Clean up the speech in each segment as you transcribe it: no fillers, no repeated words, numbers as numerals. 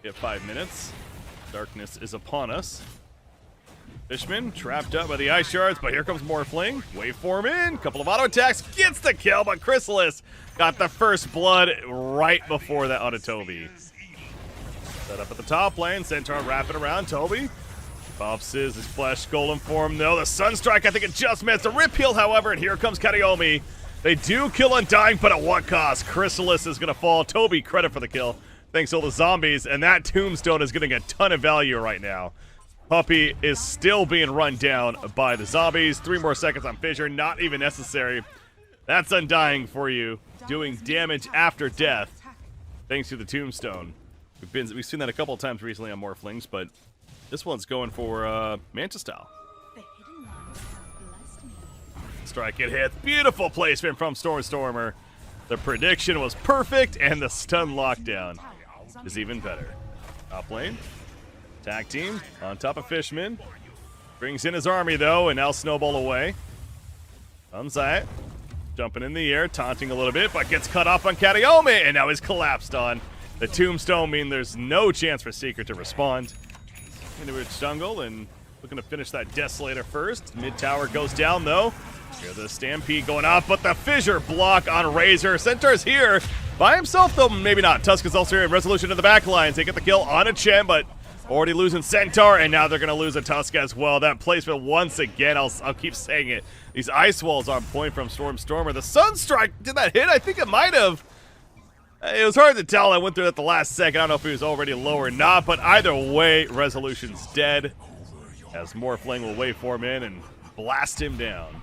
Get 5 minutes. Darkness is upon us. Fishman trapped up by the ice shards, but here comes Morphling. Waveform in, couple of auto attacks, gets the kill, but Chrysalis got the first blood right before that onto Toby. Set up at the top lane, Centaur wrapping around Toby. Pops his flesh golem form though. The Sunstrike, I think it just missed. A rip heal, however, and here comes Kariomi. They do kill Undying, but at what cost? Chrysalis is gonna fall. Toby, credit for the kill. Thanks to all the zombies, and that tombstone is getting a ton of value right now. Puppey is still being run down by the zombies. 3 more seconds on Fissure, not even necessary. That's Undying for you, doing damage after death, thanks to the tombstone. We've seen that a couple of times recently on Morphlings, but this one's going for Manta style. Strike it hits. Beautiful placement from Stormer. The prediction was perfect, and the stun lockdown is even better. Top lane. Tag team on top of Fishman. Brings in his army, though, and now Snowball away. Unzite. Jumping in the air, taunting a little bit, but gets cut off on Kariomi, and now he's collapsed on. The tombstone mean there's no chance for Secret to respond. Into its jungle, and looking to finish that Desolator first. Mid tower goes down, though. Here's the Stampede going off, but the Fissure block on Razor. Centaur's here by himself, though maybe not. Tusk is also here in Resolution to the back lines. They get the kill on a Chen, but already losing Centaur, and now they're going to lose a Tusk as well. That placement, once again, I'll keep saying it. These ice walls on point from Stormer. The Sunstrike, did that hit? I think it might have. It was hard to tell. I went through that the last second. I don't know if he was already low or not, but either way, Resolution's dead. As Morphling will waveform in and blast him down.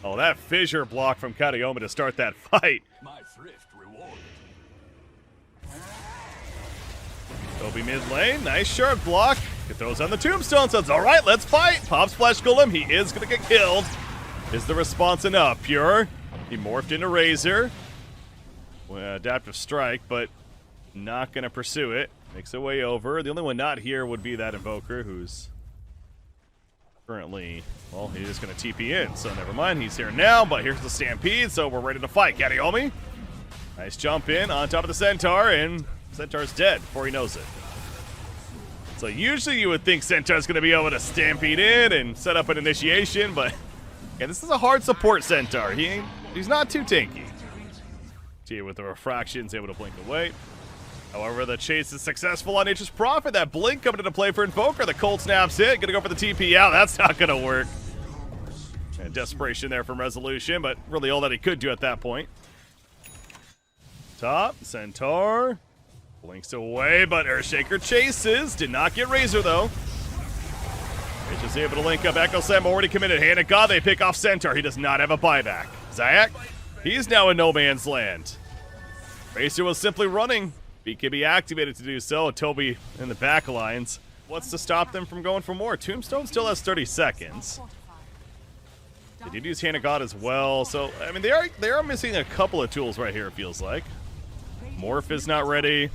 Oh, that Fissure block from Kariomi to start that fight. Toby mid lane, nice sharp block. It throws on the tombstone, says, all right, let's fight. Pops Flesh Golem, he is gonna get killed. Is the response enough? Pure, he morphed into Razor. Well, adaptive strike, but not gonna pursue it. Makes their way over. The only one not here would be that Invoker, who's currently, well, he's just gonna TP in, so never mind, he's here now, but here's the Stampede, so we're ready to fight. Kariomi, nice jump in on top of the Centaur, and Centaur's dead before he knows it. So usually you would think Centaur's going to be able to Stampede in and set up an initiation, but yeah, this is a hard support Centaur. He's not too tanky. Tia with the refractions, able to blink away. However, the chase is successful on Nature's Prophet. That blink coming into play for Invoker. The cold snap's hit. Gonna go for the TP out. That's not gonna work. And desperation there from Resolution, but really all that he could do at that point. Top, Centaur. Blinks away, but Earthshaker chases. Did not get Razor, though. He's just able to link up. Echo Slam already committed. Hand of God, they pick off Centaur. He does not have a buyback. Zayak, he's now in no man's land. Razor was simply running. BKB activated to do so. Toby in the back lines. What's to stop them from going for more? Tombstone still has 30 seconds. They did use Hand of God as well. So, I mean, they are missing a couple of tools right here, it feels like. Morph is not ready.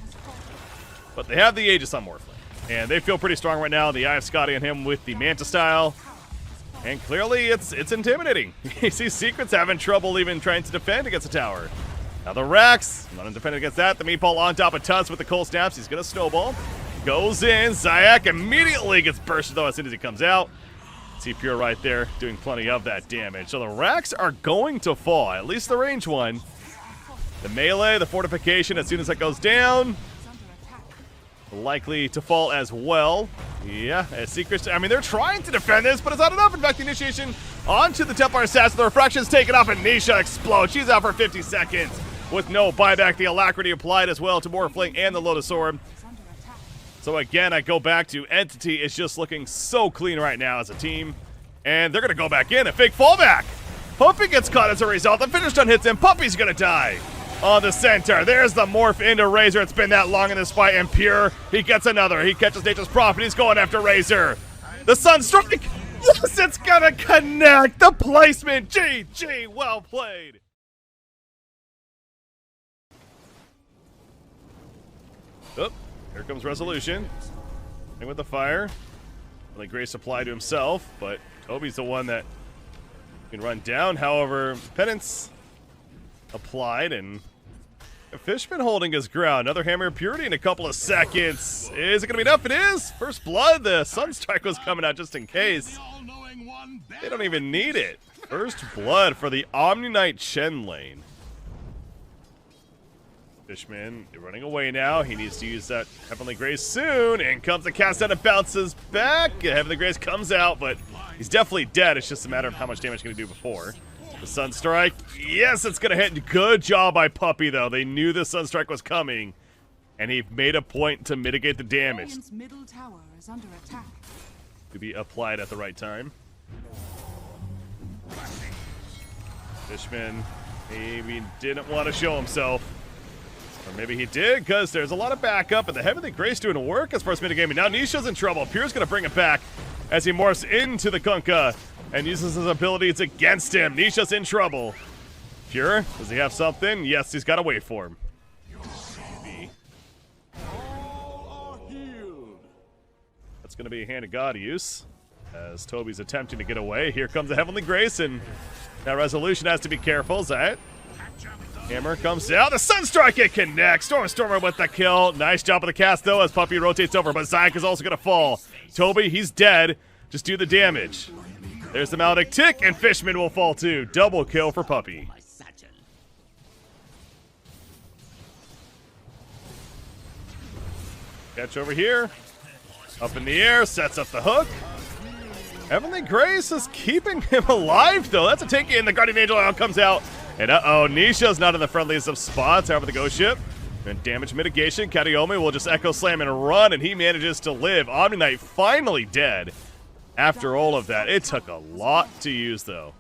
But they have the Aegis on Morphling. And they feel pretty strong right now. The Eye of Scotty on him with the Manta style. And clearly it's intimidating. You see Secret's having trouble even trying to defend against the tower. Now the Rax, not independent against that. The Meatball on top of Tusk with the cold snaps. He's going to snowball. Goes in. Zayak immediately gets bursted though as soon as he comes out. See Pure right there doing plenty of that damage. So the Rax are going to fall, at least the range one. The melee, the fortification, as soon as that goes down, likely to fall as well. Yeah, as Secret, I mean, they're trying to defend this, but it's not enough. In fact, the initiation onto the Templar Assassin. The refraction's taken off, and Nisha explodes. She's out for 50 seconds with no buyback. The alacrity applied as well to Morphling and the Lotus Orb. So again, I go back to Entity is just looking so clean right now as a team. And they're going to go back in. A fake fallback. Puppey gets caught as a result. The finish stun hits him. Puppey's going to die. On the center, there's the morph into Razor. It's been that long in this fight, and Pure, he gets another. He catches Nature's Prophet. He's going after Razor. The Sunstrike, yes, it's gonna connect. The placement, GG, well played. Oh, here comes Resolution. And with the fire, only Grace applied to himself, but Toby's the one that can run down. However, Penance applied, and Fishman holding his ground. Another Hammer of Purity in a couple of seconds. Is it going to be enough? It is. First blood. The Sunstrike was coming out just in case. They don't even need it. First blood for the Omni Knight Chen lane. Fishman running away now. He needs to use that Heavenly Grace soon. In comes the cast down and bounces back. Heavenly Grace comes out, but he's definitely dead. It's just a matter of how much damage he's going to do before. The Sunstrike. Yes, it's going to hit. Good job by Puppey, though. They knew the Sunstrike was coming, and he made a point to mitigate the damage. Middle tower is under attack. To be applied at the right time. Fishman maybe didn't want to show himself. Or maybe he did, because there's a lot of backup, and the Heavenly Grace doing work as far as mitigaming. Now Nisha's in trouble. Pure's going to bring it back as he morphs into the Kunkka and uses his abilities against him. Nisha's in trouble. Pure, does he have something? Yes, he's got a waveform. Maybe. That's going to be a Hand of God use, as Toby's attempting to get away. Here comes the Heavenly Grace, and that Resolution has to be careful. Zayat. Hammer comes out. The Sunstrike, it connects. Stormer with the kill. Nice job of the cast, though, as Puppey rotates over. But Zayak is also going to fall. Toby, he's dead. Just do the damage. There's the Maledict Tick, and Fishman will fall, too. Double kill for Puppey. Catch over here. Up in the air. Sets up the hook. Heavenly Grace is keeping him alive, though. That's a take in. The Guardian Angel now comes out. And uh-oh, Nisha's not in the friendliest of spots. However, the Ghost Ship. And damage mitigation. Kataomi will just Echo Slam and run, and he manages to live. Omni Knight finally dead after all of that. It took a lot to use, though.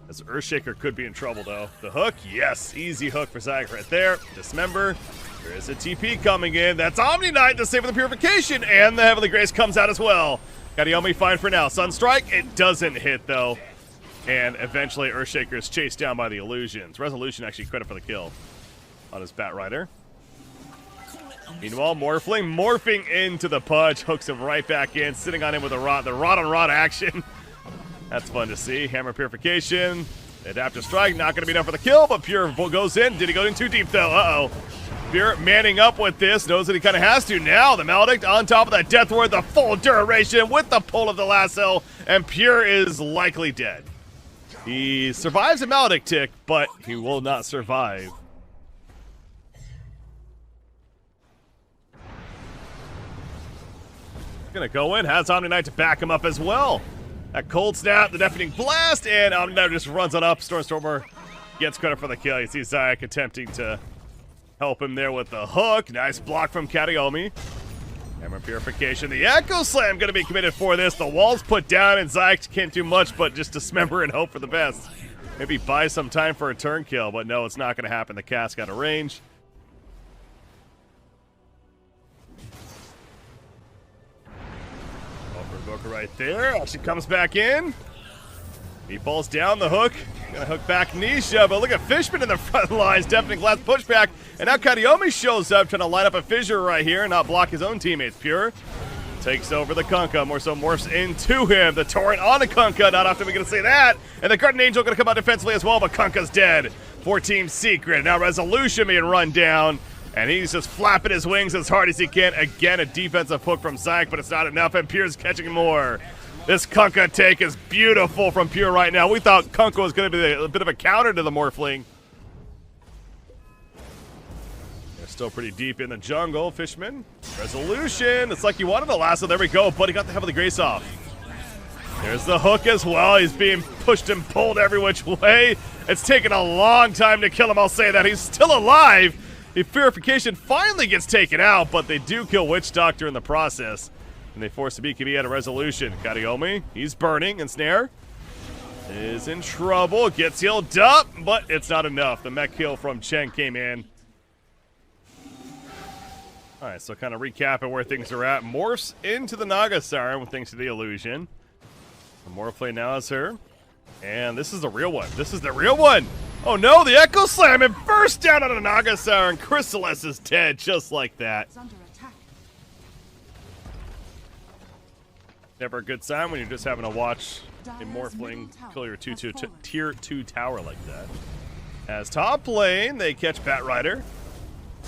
As Earthshaker could be in trouble, though. The hook, yes. Easy hook for Zayak right there. Dismember. There is a TP coming in. That's Omni Knight to save the Purification, and the Heavenly Grace comes out as well. Kataomi fine for now. Sunstrike, it doesn't hit, though. And eventually Earthshaker is chased down by the Illusions. Resolution actually credit for the kill on his Bat Rider. Meanwhile, Morphling morphing into the Pudge. Hooks him right back in, sitting on him with a rod. The rod on rod action. That's fun to see. Hammer Purification. Adaptive Strike, not going to be enough for the kill, but Pure goes in. Did he go in too deep, though? Uh-oh. Pure manning up with this. Knows that he kind of has to now. The Maledict on top of that Death Ward. The full duration with the pull of the lasso. And Pure is likely dead. He survives a Maledict Tick, but he will not survive. Gonna go in, has Omni Knight to back him up as well. That Cold Snap, the Deafening Blast, and Omni Knight just runs on up. Stormer gets credit for the kill. You see Zayak attempting to help him there with the hook. Nice block from Kataomi. Hammer Purification. The Echo Slam going to be committed for this. The wall's put down, and Zayak can't do much but just dismember and hope for the best. Maybe buy some time for a turn kill, but no, it's not going to happen. The cast got a range. Overbooker right there. She comes back in. He falls down the hook. Gonna hook back Nisha, but look at Fishman in the front lines. Deafening Blast pushback. And now Kataomi shows up, trying to line up a fissure right here and not block his own teammates. Pure takes over the Kunkka. More so morphs into him. The Torrent on the Kunkka. Not often we gonna say that. And the Guardian Angel gonna come out defensively as well, but Kunkka's dead. For Team Secret. Now Resolution being run down. And he's just flapping his wings as hard as he can. Again, a defensive hook from Zayak, but it's not enough. And Pure's catching more. This Kunkka take is beautiful from Pure right now. We thought Kunkka was going to be a bit of a counter to the Morphling. They're still pretty deep in the jungle. Fishman. Resolution. It's like he wanted the lasso. There we go. But he got the Heavenly Grace off. There's the hook as well. He's being pushed and pulled every which way. It's taken a long time to kill him. I'll say that. He's still alive. The Purification finally gets taken out, but they do kill Witch Doctor in the process. And they force the BKB out of Resolution. Kataomi, he's burning, and Snare is in trouble. Gets healed up, but it's not enough. The mech kill from Chen came in. All right, so kind of recapping where things are at. Morphs into the Naga Siren thanks to the illusion. The Morphling now is her. And this is the real one. This is the real one. Oh no, the Echo Slam and burst down on a Naga Siren. Chrysalis is dead just like that. Never a good sign when you're just having to watch a Morphling kill your tier 2 tower like that. As top lane, they catch Bat Rider.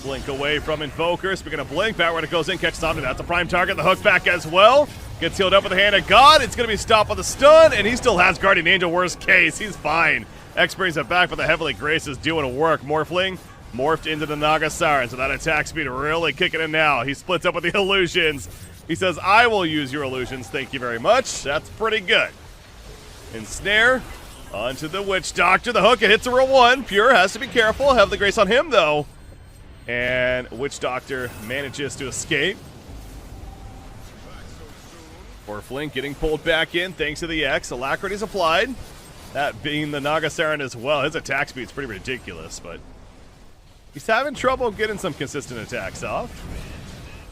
Blink away from Invoker. Speaking of Blink, Batrider goes in, catches Omni. That's a prime target. The hook back as well. Gets healed up with the Hand of God. It's going to be stopped with a stun, and he still has Guardian Angel. Worst case, he's fine. X brings it back, but the Heavenly Grace is doing work. Morphling morphed into the Naga Siren, so that attack speed really kicking in now. He splits up with the illusions. He says, I will use your illusions. Thank you very much. That's pretty good. Ensnare onto the Witch Doctor. The hook, it hits a row 1. Pure has to be careful. Heavenly Grace on him, though. And Witch Doctor manages to escape. Morphling getting pulled back in thanks to the X. Alacrity's applied. That being the Naga Siren as well. His attack speed's pretty ridiculous, but he's having trouble getting some consistent attacks off.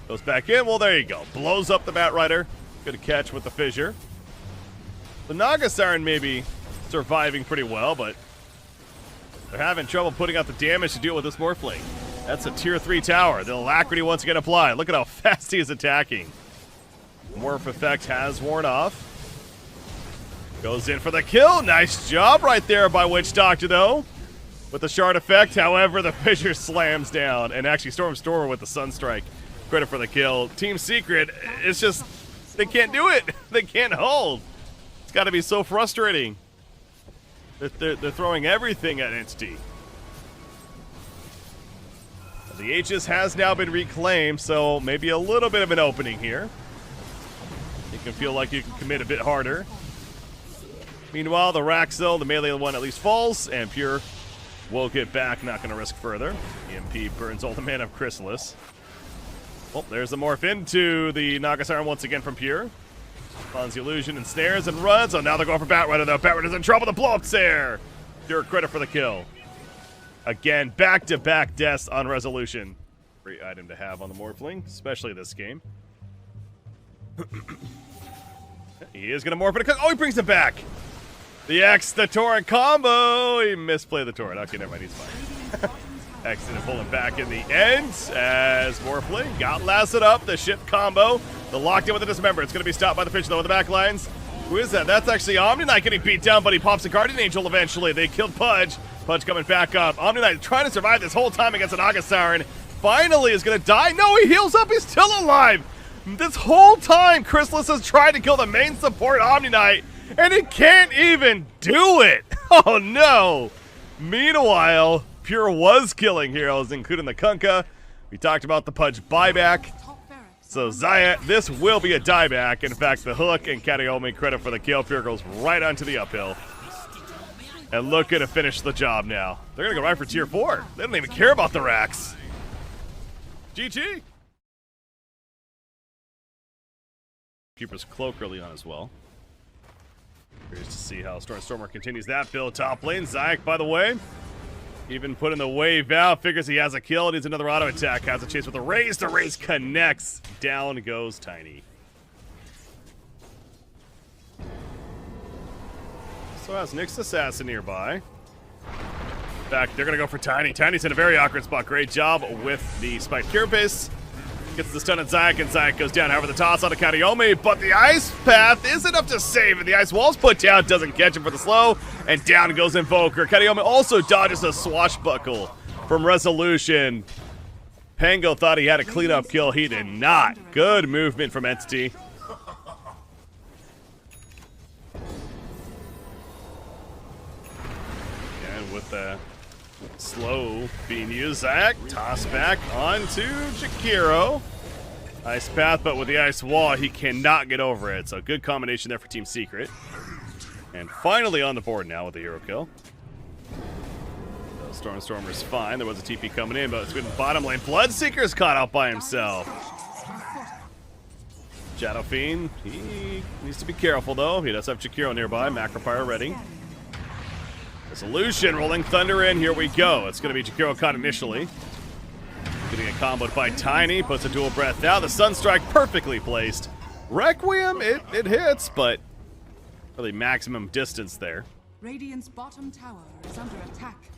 Goes back in. Well, there you go. Blows up the Batrider. Good catch with the fissure. The Naga Siren may be surviving pretty well, but they're having trouble putting out the damage to deal with this Morphling. That's a tier 3 tower. The Alacrity once again applied. Look at how fast he is attacking. Morph effect has worn off. Goes in for the kill. Nice job right there by Witch Doctor, though. With the shard effect, however, the fissure slams down. And actually, Stormer with the Sunstrike. Credit for the kill. Team Secret, it's just, they can't do it. They can't hold. It's got to be so frustrating. They're throwing everything at Entity. The Aegis has now been reclaimed, so maybe a little bit of an opening here. You can feel like you can commit a bit harder. Meanwhile, the Raxel, the melee one at least falls, and Pure will get back, not going to risk further. EMP burns all the mana of Chrysalis. Well, there's the morph into the Naga Siren once again from Pure. Funds the illusion and snares and runs. Oh, now they're going for Batrider, though. Batrider's in trouble. The blow-up's there. Pure credit for the kill. Again, back-to-back deaths on Resolution. Great item to have on the Morphling, especially this game. He is going to morph it. Oh, he brings it back. The X, the Torrent combo. He misplayed the Torrent. Okay, never mind. He's fine. X didn't pull him back in the end as Morphling got lasted up. The ship combo. The locked in with the Dismember. It's going to be stopped by the Fish, though, in the back lines. Who is that? That's actually Omni Knight getting beat down, but he pops a Guardian Angel eventually. They killed Pudge. Pudge coming back up. Omni Knight trying to survive this whole time against an Naga Siren. Finally is going to die. No, he heals up. He's still alive. This whole time, Chrysalis has tried to kill the main support Omni Knight, and he can't even do it. Oh, no. Meanwhile, Pure was killing heroes, including the Kunkka. We talked about the Pudge buyback. So, Zaya, this will be a dieback. In fact, the hook and Kataomi credit for the kill. Pure goes right onto the uphill. And looking to finish the job now. They're going to go right for tier 4. They don't even care about the racks. GG. Keeper's Cloak early on as well. Curious to see how Stormer continues that build top lane. Zayak, by the way, even putting the wave out. Figures he has a kill. Needs another auto attack. Has a chase with a raise. The raise connects. Down goes Tiny. So has Nyx Assassin nearby. In fact, they're going to go for Tiny. Tiny's in a very awkward spot. Great job with the Spike Carapace. Gets the stun at Zayak, and Zayak goes down. However, the toss on to Kataomi, but the Ice Path is enough to save, and the Ice Wall's put down. Doesn't catch him for the slow, and down goes Invoker. Kataomi also dodges a swashbuckle from Resolution. Pango thought he had a cleanup kill. He did not. Good movement from Entity. And with the slow being used, Zayak toss back onto Jakiro. Ice Path, but with the Ice Wall, he cannot get over it. So good combination there for Team Secret. And finally on the board now with the hero kill. Stormer's fine. There was a TP coming in, but it's been bottom lane. Bloodseeker's caught out by himself. Shadow Fiend, he needs to be careful though. He does have Jakiro nearby. Macropyre ready. Resolution rolling Thunder in. Here we go. It's going to be Jakiro caught initially. Getting a comboed by Tiny. Puts a dual breath out. The Sunstrike perfectly placed. Requiem, it hits, but really maximum distance there. Radiant's bottom tower is under attack.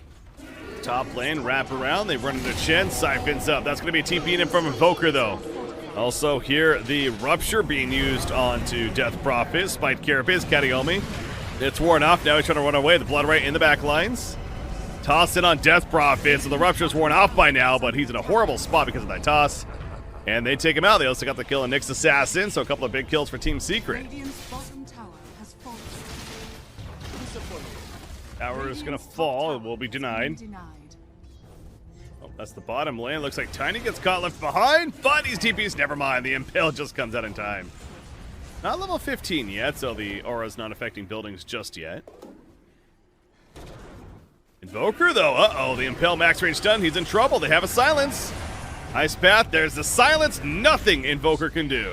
Top lane, wrap around. They run into Chen. Siphons up. That's going to be a TP in from Invoker, though. Also here, the Rupture being used onto Death Prophet. Spite Carapace, Kataomi. It's worn off. Now he's trying to run away. The Blood right in the back lines. Toss in on Death Prophet, so the Rupture's worn off by now, but he's in a horrible spot because of that toss. And they take him out. They also got the kill on Nyx Assassin, so a couple of big kills for Team Secret. Radiant's bottom tower has fallen. Tower is going to fall. It will be denied. Oh, that's the bottom lane. Looks like Tiny gets caught left behind, but he's TP's. Never mind. The Impale just comes out in time. Not level 15 yet, so the aura's not affecting buildings just yet. Invoker, though. Uh-oh, the Impale max range stun. He's in trouble. They have a silence. Ice Path, there's the silence. Nothing Invoker can do.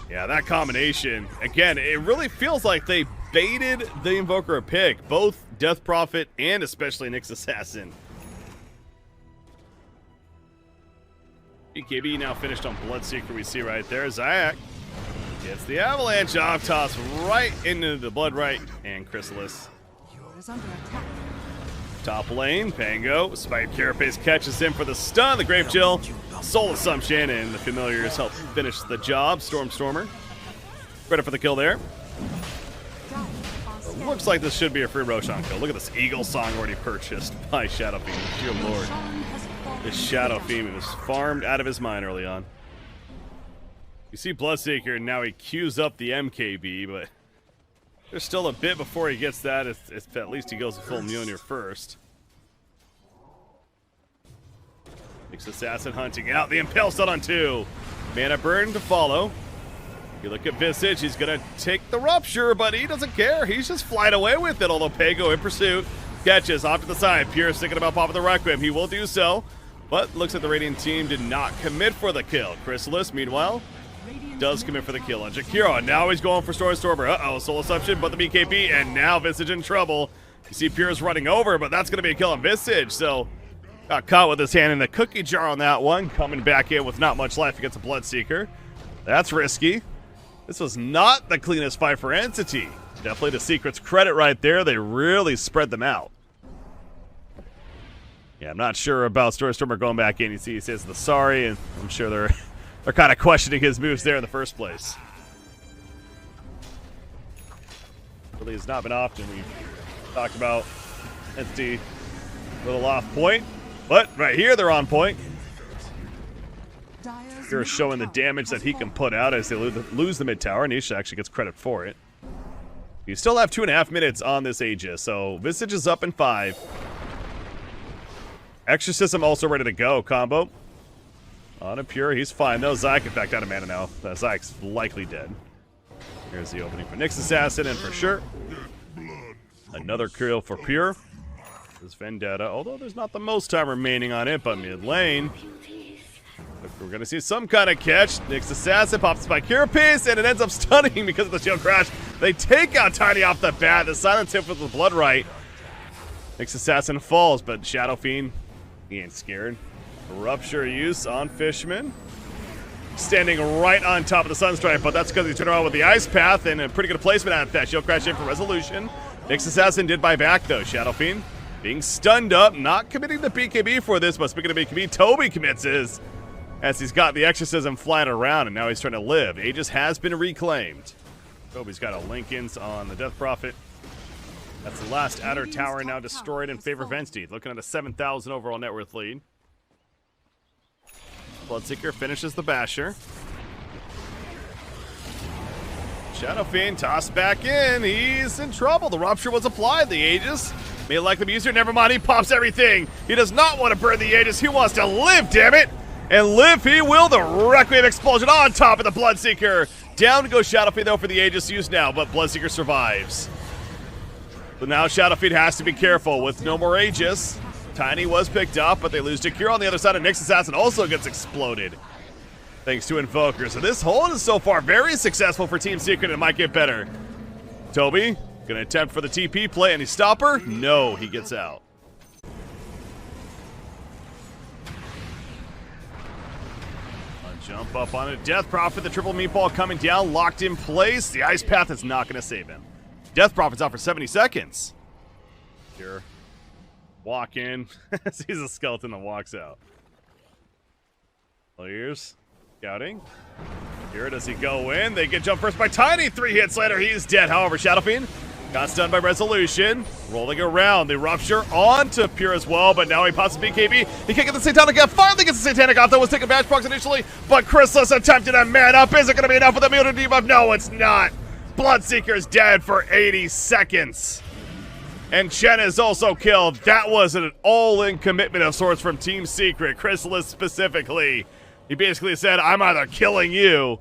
Yeah, that combination. Again, it really feels like they baited the Invoker a pick. Both Death Prophet and especially Nyx Assassin. BKB now finished on Bloodseeker, we see right there. Zayak gets the avalanche off toss right into the Blood Right and Chrysalis. Is under attack. Top lane, Pango, Spike Carapace catches him for the stun, the Grave Chill, Soul Assumption, and the Familiars help finish the job. Stormer. Credit for the kill there. Looks like this should be a free Roshan kill. Look at this Eagle Song already purchased by Shadow Fiend. Dear Lord. This Shadow Fiend was farmed out of his mind early on. You see Bloodseeker, and now he queues up the MKB, but there's still a bit before he gets that, if at least he goes full Mjolnir first. Nyx Assassin hunting out. The Impale set on 2. Mana Burn to follow. You look at Visage, he's going to take the Rupture, but he doesn't care. He's just flying away with it, although Pago in pursuit. Catches off to the side. Pure thinking about popping the Requiem. He will do so, but looks like the Radiant team did not commit for the kill. Chrysalis, meanwhile, does commit for the kill on Jakiro, and now he's going for Stormer. Uh-oh, Soul Assumption, but the BKB, and now Visage in trouble. You see Pure's running over, but that's going to be a kill on Visage, so got caught with his hand in the cookie jar on that one, coming back in with not much life against a Bloodseeker. That's risky. This was not the cleanest fight for Entity. Definitely the Secret's credit right there. They really spread them out. Yeah, I'm not sure about Stormer going back in. You see he says the sorry, and I'm sure they're kind of questioning his moves there in the first place. Really has not been often. We've talked about Entity a little off point, but right here they're on point. Here showing the damage that he can put out as they lose the mid tower. Nisha actually gets credit for it. You still have 2.5 minutes on this Aegis, so Visage is up in 5. Exorcism also ready to go. Combo on a Pure, he's fine though. Zyke, in fact, out of mana now. Zyke's likely dead. Here's the opening for Nyx Assassin, and for sure, another kill for Pure. This Vendetta, although there's not the most time remaining on it, but mid lane, we're going to see some kind of catch. Nyx Assassin pops by Carapace, and it ends up stunning because of the shield crash. They take out Tiny off the bat. The silence hit with the Blood Right. Nyx Assassin falls, but Shadow Fiend, he ain't scared. Rupture use on Fishman. Standing right on top of the Sunstrike, but that's because he turned around with the Ice Path and a pretty good placement out of that. Shield crash in for resolution. Nyx Assassin did buy back though. Shadow Fiend being stunned up, not committing the BKB for this, but speaking of BKB, Toby commits his, as he's got the Exorcism flying around, and now he's trying to live. Aegis has been reclaimed. Toby's got a Lincolns on the Death Prophet. That's the last outer tower now destroyed in favor of Entity. Looking at a 7,000 overall net worth lead. Bloodseeker finishes the Basher. Shadow Fiend tossed back in. He's in trouble. The Rupture was applied. The Aegis may likely be easier. Never mind. He pops everything. He does not want to burn the Aegis. He wants to live, damn it. And live he will. The Requiem Expulsion on top of the Bloodseeker. Down to go Shadow Fiend though for the Aegis use now, but Bloodseeker survives. So now Shadow Fiend has to be careful with no more Aegis. Tiny was picked up, but they lose Jakiro on the other side, and Nyx Assassin also gets exploded thanks to Invoker. So this hold is so far very successful for Team Secret, and it might get better. Toby gonna attempt for the TP play. Any stopper? No, he gets out. Jump up on it. Death Prophet, the triple meatball coming down, locked in place. The Ice Path is not going to save him. Death Prophet's out for 70 seconds. Here, walk in. Sees a skeleton that walks out. Players scouting. Here, does he go in? They get jumped first by Tiny. 3 hits later, he's dead. However, Shadow Fiend Got stunned by Resolution. Rolling around. The Rupture onto Pure as well, but now he pops the BKB. He can't get the Satanic off. Finally gets the Satanic off. That was taking Matchbox initially, but Chrysalis attempted a man up. Is it going to be enough with the immunity debuff? No, it's not. Bloodseeker's dead for 80 seconds. And Chen is also killed. That was an all-in commitment of sorts from Team Secret. Chrysalis specifically. He basically said, I'm either killing you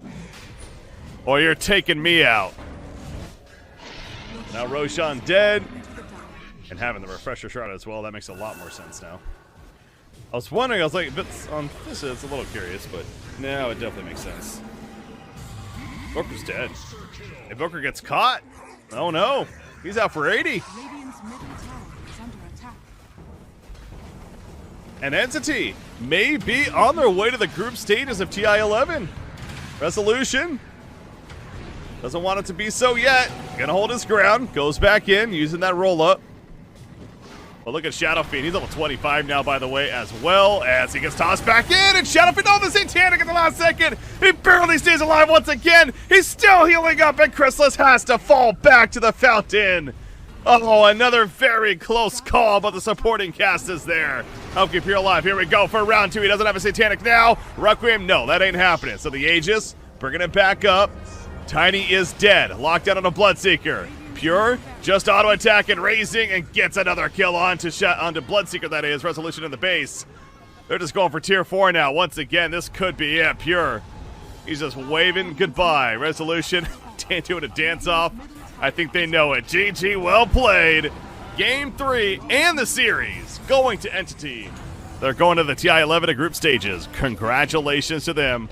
or you're taking me out. Now Roshan dead, and having the refresher shroud as well. That makes a lot more sense now. I was wondering, I was like, if it's on this, it's a little curious, but no, it definitely makes sense. Booker's dead. Invoker gets caught. Oh no, he's out for 80. Radiant's middle tower is under attack. An Entity may be on their way to the group stages of TI-11. Resolution doesn't want it to be so yet. Gonna hold his ground. Goes back in, using that roll up. But look at Shadow Fiend. He's level 25 now, by the way, as well, as he gets tossed back in. And Shadow Fiend, oh, the Satanic in the last second. He barely stays alive once again. He's still healing up, and Chrysalis has to fall back to the fountain. Oh, another very close call, but the supporting cast is there. Help keep you alive. Here we go for round 2. He doesn't have a Satanic now. Requiem, no, that ain't happening. So the Aegis, bringing it back up. Tiny is dead. Locked down on a Bloodseeker. Pure just auto attack and raising and gets another kill onto Bloodseeker, that is. Resolution in the base. They're just going for tier 4 now. Once again, this could be it. Pure. He's just waving goodbye. Resolution doing a dance off. I think they know it. GG, well played. Game 3 and the series going to Entity. They're going to the TI-11 group stages. Congratulations to them.